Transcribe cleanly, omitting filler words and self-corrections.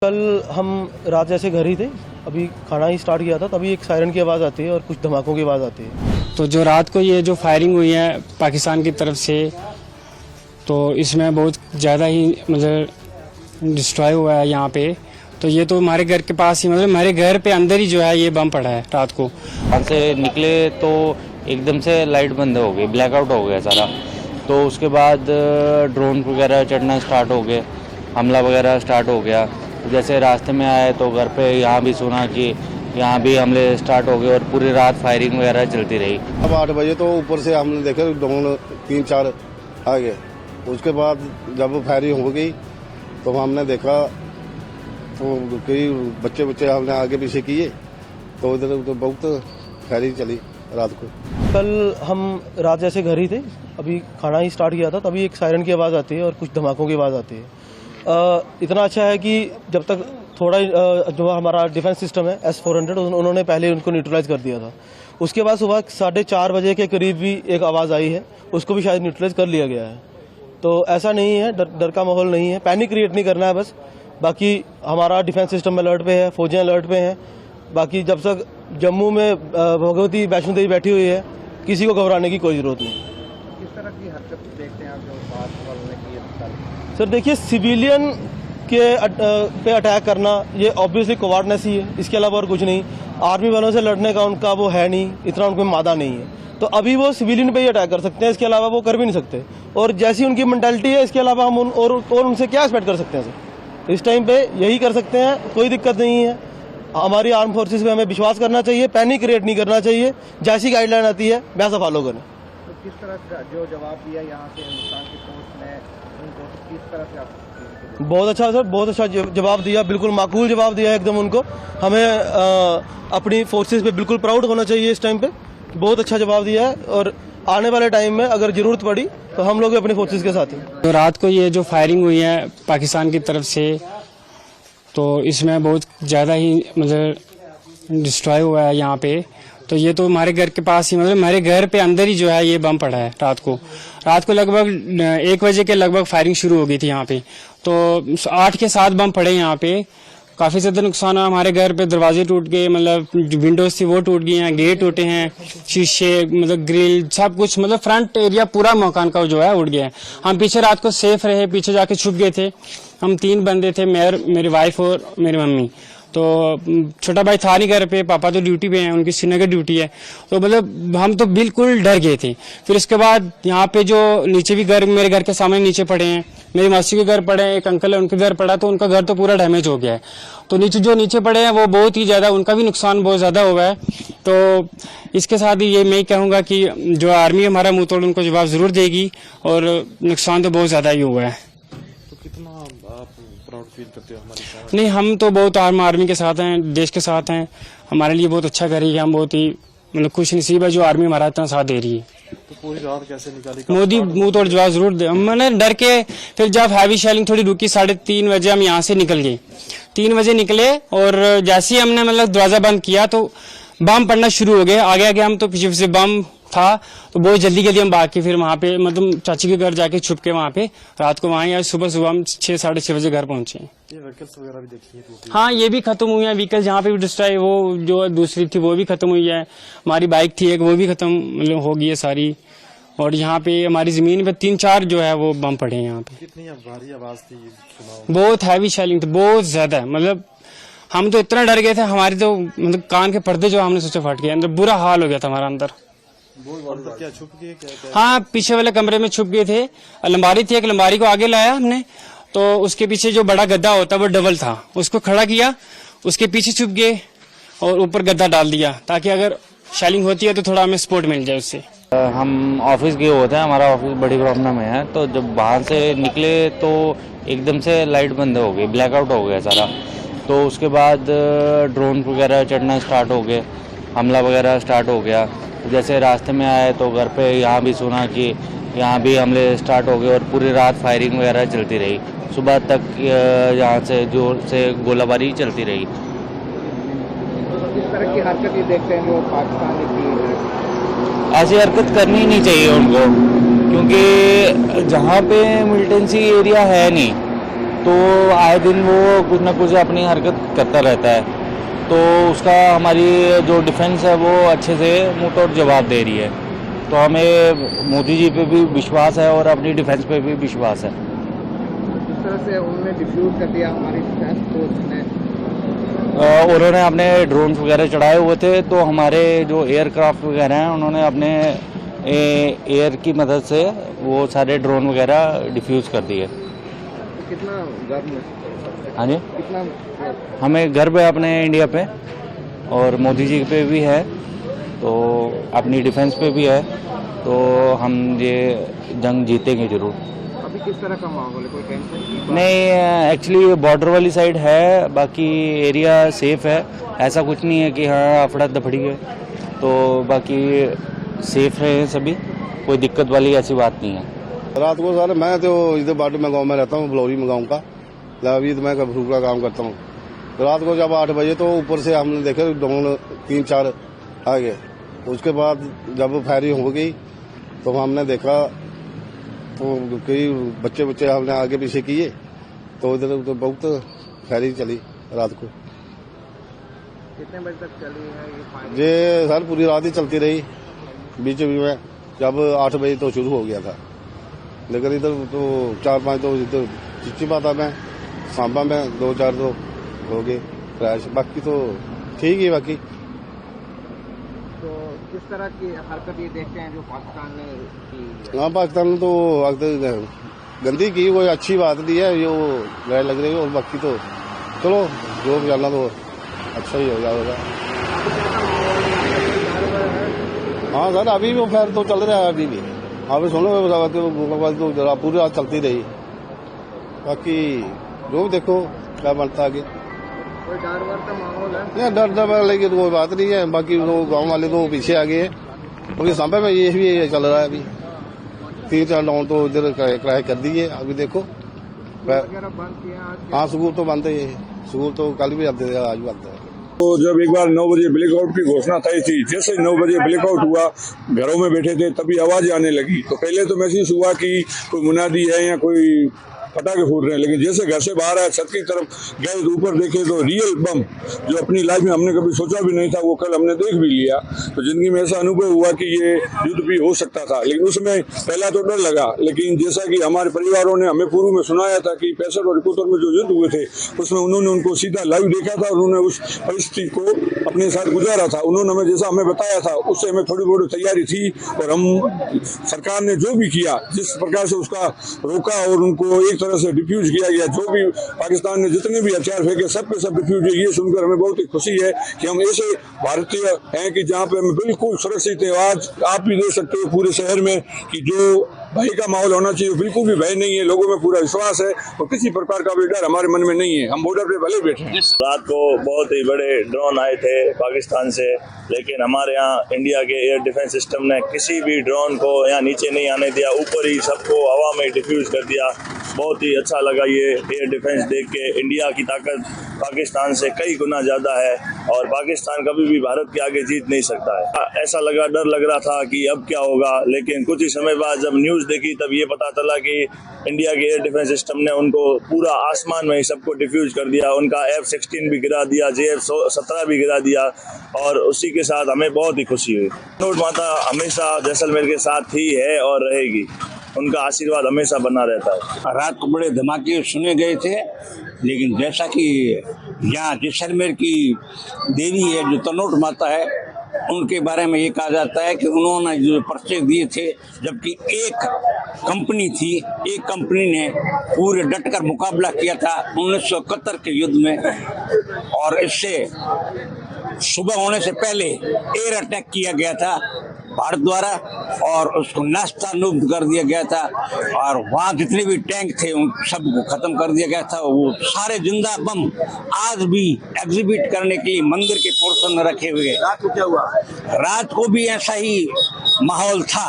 कल हम रात जैसे घर ही थे, अभी खाना ही स्टार्ट किया था, तभी एक सायरन की आवाज़ आती है और कुछ धमाकों की आवाज़ आती है। तो जो रात को ये जो फायरिंग हुई है पाकिस्तान की तरफ से, तो इसमें बहुत ज़्यादा ही मतलब डिस्ट्रॉय हुआ है यहाँ पे। तो ये तो हमारे घर के पास ही, मतलब हमारे घर पे अंदर ही जो है ये बम पड़ा है रात को। वहाँ से निकले तो एकदम से लाइट बंद हो गई, ब्लैकआउट हो गया सारा। तो उसके बाद ड्रोन वगैरह चढ़ना स्टार्ट हो गए, हमला वगैरह स्टार्ट हो गया। जैसे रास्ते में आए तो घर पे यहाँ भी सुना कि यहाँ भी हमले स्टार्ट हो गए और पूरी रात फायरिंग वगैरह चलती रही। अब 8 बजे तो ऊपर से हमने देखे ड्रोन 3-4 आ गए। उसके बाद जब फायरिंग हो गई तो हमने देखा तो कई बच्चे हमने आगे पीछे किए, तो इधर तो बहुत फायरिंग चली रात को। कल हम रात जैसे घर ही थे, अभी खाना ही स्टार्ट किया था, तभी एक सायरन की आवाज़ आती है और कुछ धमाकों की आवाज़ आती है। इतना अच्छा है कि जब तक थोड़ा जो हमारा डिफेंस सिस्टम है S-400, उन्होंने पहले उनको न्यूट्रलाइज कर दिया था। उसके बाद सुबह 4:30 बजे के करीब भी एक आवाज़ आई है, उसको भी शायद न्यूट्रलाइज कर लिया गया है। तो ऐसा नहीं है, डर का माहौल नहीं है, पैनिक क्रिएट नहीं करना है बस। बाकी हमारा डिफेंस सिस्टम अलर्ट पे है, फौजें अलर्ट पे हैं। बाकी जब तक जम्मू में भगवती वैष्णो देवी बैठी हुई है, किसी को घबराने की कोई ज़रूरत नहीं। किस तरह की हरकत देखते हैं आप जो बात वालों ने की है? सर देखिए, सिविलियन के पे अटैक करना ये ऑब्वियसली कोवार्डनेस ही है, इसके अलावा और कुछ नहीं। आर्मी वालों से लड़ने का उनका वो है नहीं, इतना उनको मादा नहीं है। तो अभी वो सिविलियन पे ही अटैक कर सकते हैं, इसके अलावा वो कर भी नहीं सकते। और जैसी उनकी मेंटालिटी है, इसके अलावा हम उनसे क्या एक्सपेक्ट कर सकते हैं सर? इस टाइम पे यही कर सकते हैं, कोई दिक्कत नहीं है। हमारी आर्म फोर्सेस पे हमें विश्वास करना चाहिए, पैनिक क्रिएट नहीं करना चाहिए। जैसी गाइडलाइन आती है वैसा फॉलो करें। तो किस तरह का जो जवाब दिया यहाँ से हिंदुस्तान की फोर्स ने उनको, किस तरह से आप? बहुत अच्छा सर, बहुत अच्छा जवाब दिया, बिल्कुल माकूल जवाब दिया एकदम उनको। हमें अपनी फोर्सेस पे बिल्कुल प्राउड होना चाहिए इस टाइम पे। बहुत अच्छा जवाब दिया है और आने वाले टाइम में अगर जरूरत पड़ी तो हम लोग अपनी फोर्सेस के साथ हैं। तो रात को ये जो फायरिंग हुई है पाकिस्तान की तरफ से, तो इसमें बहुत ज़्यादा ही मतलब डिस्ट्रॉय हुआ है यहाँ पे। तो ये तो हमारे घर के पास ही, मतलब हमारे घर पे अंदर ही जो है ये बम पड़ा है रात को लगभग 1 बजे के लगभग फायरिंग शुरू हो गई थी यहाँ पे। तो 8 के 7 बम पड़े यहाँ पे। काफ़ी ज़्यादा नुकसान है हमारे घर पे, दरवाजे टूट गए, मतलब विंडोज थी वो टूट गई हैं, गेट टूटे हैं, शीशे मतलब ग्रिल सब कुछ, मतलब फ्रंट एरिया पूरा मकान का जो है उड़ गया है। हम पीछे रात को सेफ रहे, पीछे जाके छुप गए थे। हम 3 बंदे थे, मेरी वाइफ और मेरी मम्मी। तो छोटा भाई था नहीं घर पे, पापा तो ड्यूटी पे हैं, उनकी श्रीनगर ड्यूटी है। तो मतलब हम तो बिल्कुल डर गए थे। फिर उसके बाद यहाँ पे जो नीचे भी घर, मेरे घर के सामने नीचे पड़े हैं, मेरी मासी के घर पड़े हैं, एक अंकल है उनके घर पड़ा, तो उनका घर तो पूरा डैमेज हो गया है। तो नीचे पड़े हैं वो बहुत ही ज्यादा, उनका भी नुकसान बहुत ज्यादा हुआ है। तो इसके साथ ही ये मैं कहूँगा कि जो आर्मी हमारा मुंह तोड़ उनको जवाब जरूर देगी, और नुकसान तो बहुत ज्यादा ही हुआ है। तो कितना आप प्राउड फील करते हो हमारे साथ? नहीं, हम तो बहुत आर्मी के साथ हैं, देश के साथ हैं। हमारे लिए बहुत अच्छा कर रही है, हम बहुत ही मतलब खुश नसीब है जो आर्मी हमारा इतना साथ दे रही है। तो पूरी रात कैसे निकाली? मोदी मुंह तोड़ जवाब जरूर दे। मैंने डर के फिर जब हैवी शेलिंग थोड़ी रुकी 3:30 बजे हम यहाँ से निकल गए। 3 बजे निकले और जैसे ही हमने मतलब दरवाजा बंद किया तो बम पड़ना शुरू हो गए। आगे हम तो पीछे से बम था, तो बहुत जल्दी हम भाग के फिर वहाँ पे मतलब चाची के घर जाके छुप के वहाँ पे रात को वहाँ, सुबह हम 6-6:30 बजे घर पहुंचे। ये व्हीकल्स वगैरह भी देखिए टूटी? हाँ, ये भी खत्म हुई है व्हीकल, जहाँ पे भी डिस्ट्रॉय, वो जो दूसरी थी वो भी खत्म हुई है। हमारी बाइक थी एक, वो भी खत्म मतलब हो गई है सारी। और यहाँ पे हमारी जमीन पे 3-4 जो है वो बम पड़े हैं यहाँ पे। कितनी भारी आवाज थी सुनाओ? बहुत हैवी शेलिंग थी, बहुत ज्यादा, मतलब हम तो इतना डर गए थे, हमारी तो मतलब कान के पर्दे जो हमने सोचे फट गए, अंदर बुरा हाल हो गया था हमारा अंदर। क्या छुप गए? क्या? हाँ, पीछे वाले कमरे में छुप गए थे। अलमारी थी, एक अलमारी को आगे लाया हमने, तो उसके पीछे जो बड़ा गद्दा होता वो डबल था, उसको खड़ा किया, उसके पीछे छुप गए और ऊपर गद्दा डाल दिया, ताकि अगर शेलिंग होती है तो थोड़ा हमें सपोर्ट मिल जाए उससे। हम ऑफिस गए हुए थे, हमारा ऑफिस बड़ी प्रॉब्लम में है। तो जब वहाँ से निकले तो एकदम से लाइट बंद हो गई, ब्लैकआउट हो गया सारा। तो उसके बाद ड्रोन वगैरह चढ़ना स्टार्ट हो गए, हमला वगैरह स्टार्ट हो गया। जैसे रास्ते में आए तो घर पे यहाँ भी सुना कि यहाँ भी हमले स्टार्ट हो गए और पूरी रात फायरिंग वगैरह चलती रही। सुबह तक यहाँ से जोर से गोलाबारी चलती रही। किस तरह की हरकत ये देखते हैं जो पाकिस्तान ने की? ऐसी हरकत करनी नहीं चाहिए उनको, क्योंकि जहाँ पे मिलिटेंसी एरिया है नहीं, तो आए दिन वो कुछ ना कुछ अपनी हरकत करता रहता है। तो उसका हमारी जो डिफेंस है वो अच्छे से मुंह तोड़ जवाब दे रही है। तो हमें मोदी जी पे भी विश्वास है और अपनी डिफेंस पे भी विश्वास है। जिस तरह से उन्होंने डिफ्यूज कर दिया हमारी डिफेंस फोर्स ने, उन्होंने अपने ड्रोन वगैरह चढ़ाए हुए थे, तो हमारे जो एयरक्राफ्ट वगैरह हैं उन्होंने अपने एयर की मदद से वो सारे ड्रोन वगैरह डिफ्यूज कर दिए। तो कितना गर्व है, हाँ जी, कितना हमें गर्व है अपने इंडिया पे और मोदी जी पे भी है, तो अपनी डिफेंस पे भी है। तो हम ये जंग जीतेंगे जरूर। अभी किस तरह का माहौल है, कोई टेंशन की बात? नहीं, एक्चुअली बॉर्डर वाली साइड है, बाकी एरिया सेफ है। ऐसा कुछ नहीं है कि हाँ अफड़ा दफड़ी है, तो बाकी सेफ रहे सभी, कोई दिक्कत वाली ऐसी बात नहीं है। रात को सर मैं तो इधर बाटू में गाँव में रहता हूँ, बलौरी में गाँव का। अभी तो मैं कबरूर का काम करता हूँ। रात को जब 8 बजे तो ऊपर से हमने देखे ड्रोन 3-4 आ गए। उसके बाद जब फायरिंग हो गई तो हमने देखा तो कई बच्चे हमने आगे पीछे किए, तो इधर तो बहुत फायरिंग चली रात को। कितने बजे तक चली है ये फायरिंग? ये सर पूरी रात ही चलती रही, बीच में जब 8 बजे तो शुरू हो गया था, लेकिन इधर तो 4-5 तो इधर चिचिपाता में, सांबा में 2-4 तो हो गए क्रैश, बाकी तो ठीक ही। बाकी तो किस तरह की हरकत ये देखते हैं जो पाकिस्तान ने की? हाँ, पाकिस्तान ने तो गंदी की, कोई अच्छी बात नहीं है, ये गैर लग रही है। और बाकी तो चलो जो भी जाना तो अच्छा ही हो जाएगा। हाँ सर, अभी भी फैर तो चल रहा है, अभी भी अभी सुनो तो जरा पूरी रात चलती रही। बाकी जो भी देखो क्या बनता आगे। कोई डर वर का माहौल है? नहीं, डर वाले की तो कोई बात नहीं है। बाकी तो गांव वाले तो पीछे आ गए हैं, क्योंकि सांबे में ये भी चल रहा है। अभी 3-4 डाउन तो इधर क्रैश कर दिए। अभी देखो वगैरह बंद किया आज? हाँ, स्कूल तो बंद है, स्कूल तो कल भी आते थे, आज भी बंद है। तो जब एक बार 9 बजे ब्लैकआउट की घोषणा तय थी, जैसे 9 बजे ब्लैकआउट हुआ, घरों में बैठे थे, तभी आवाज आने लगी। तो पहले तो महसूस हुआ कि कोई मुनादी है या कोई पटाखे फूट रहे हैं, लेकिन जैसे घर से बाहर आया, छत की तरफ गए, ऊपर देखे तो रियल बम, जो अपनी लाइफ में हमने कभी सोचा भी नहीं था, वो कल हमने देख भी लिया। तो जिंदगी में ऐसा अनुभव हुआ कि ये युद्ध भी हो सकता था। लेकिन उसमें पहला तो डर लगा, लेकिन जैसा कि हमारे परिवारों ने हमें पूर्व में सुनाया था कि 65 और 71 में जो युद्ध हुए थे, उसमें उन्होंने उनको सीधा लाइव देखा था, उन्होंने उस परिस्थिति को अपने साथ गुजारा था। उन्होंने हमें जैसा हमें बताया था, उससे हमें थोड़ी बहुत तैयारी थी, और हम सरकार ने जो भी किया, जिस प्रकार से उसका रोका और उनको एक तरह से डिफ्यूज किया गया, जो भी पाकिस्तान ने जितने भी हथियार फेंके सब के सब डिफ्यूज हुए। ये सुनकर हमें बहुत ही खुशी है कि हम ऐसे भारतीय हैं कि जहाँ पे हम बिल्कुल सुरक्षित है। आज आप भी देख सकते हो पूरे शहर में कि जो भय का माहौल होना चाहिए, बिल्कुल भी भय नहीं है, लोगों में पूरा विश्वास है और किसी प्रकार का भी डर हमारे मन में नहीं है। हम बॉर्डर पे भले बैठे हैं। रात को बहुत ही बड़े ड्रोन आए थे पाकिस्तान से, लेकिन हमारे यहाँ इंडिया के एयर डिफेंस सिस्टम ने किसी भी ड्रोन को यहाँ नीचे नहीं आने दिया, ऊपर ही सबको हवा में डिफ्यूज कर दिया। बहुत ही अच्छा लगा ये एयर डिफेंस देख के। इंडिया की ताकत पाकिस्तान से कई गुना ज़्यादा है और पाकिस्तान कभी भी भारत के आगे जीत नहीं सकता है। ऐसा लगा, डर लग रहा था कि अब क्या होगा, लेकिन कुछ ही समय बाद जब न्यूज़ देखी तब ये पता चला कि इंडिया के एयर डिफेंस सिस्टम ने उनको पूरा आसमान में ही सबको डिफ्यूज कर दिया। उनका F-16 भी गिरा दिया, JF-17 भी गिरा दिया, और उसी के साथ हमें बहुत ही खुशी हुई। नोट माता हमेशा जैसलमेर के साथ ही है और रहेगी, उनका आशीर्वाद हमेशा बना रहता है। रात को बड़े धमाके सुने गए थे, लेकिन जैसा कि यहाँ जैसलमेर की देवी है जो तनोट माता है, उनके बारे में ये कहा जाता है कि उन्होंने जो पर्चे दिए थे, जबकि एक कंपनी थी, एक कंपनी ने पूरे डटकर मुकाबला किया था 1971 के युद्ध में, और इससे सुबह होने से पहले एयर अटैक किया गया था भारत द्वारा और उसको नास्तानुब्ध कर दिया गया था, और वहाँ जितने भी टैंक थे उन सबको खत्म कर दिया गया था। वो सारे जिंदा बम आज भी एग्जिबिट करने के लिए मंदिर के पोर्शन में रखे हुए। रात को क्या हुआ? रात को भी ऐसा ही माहौल था।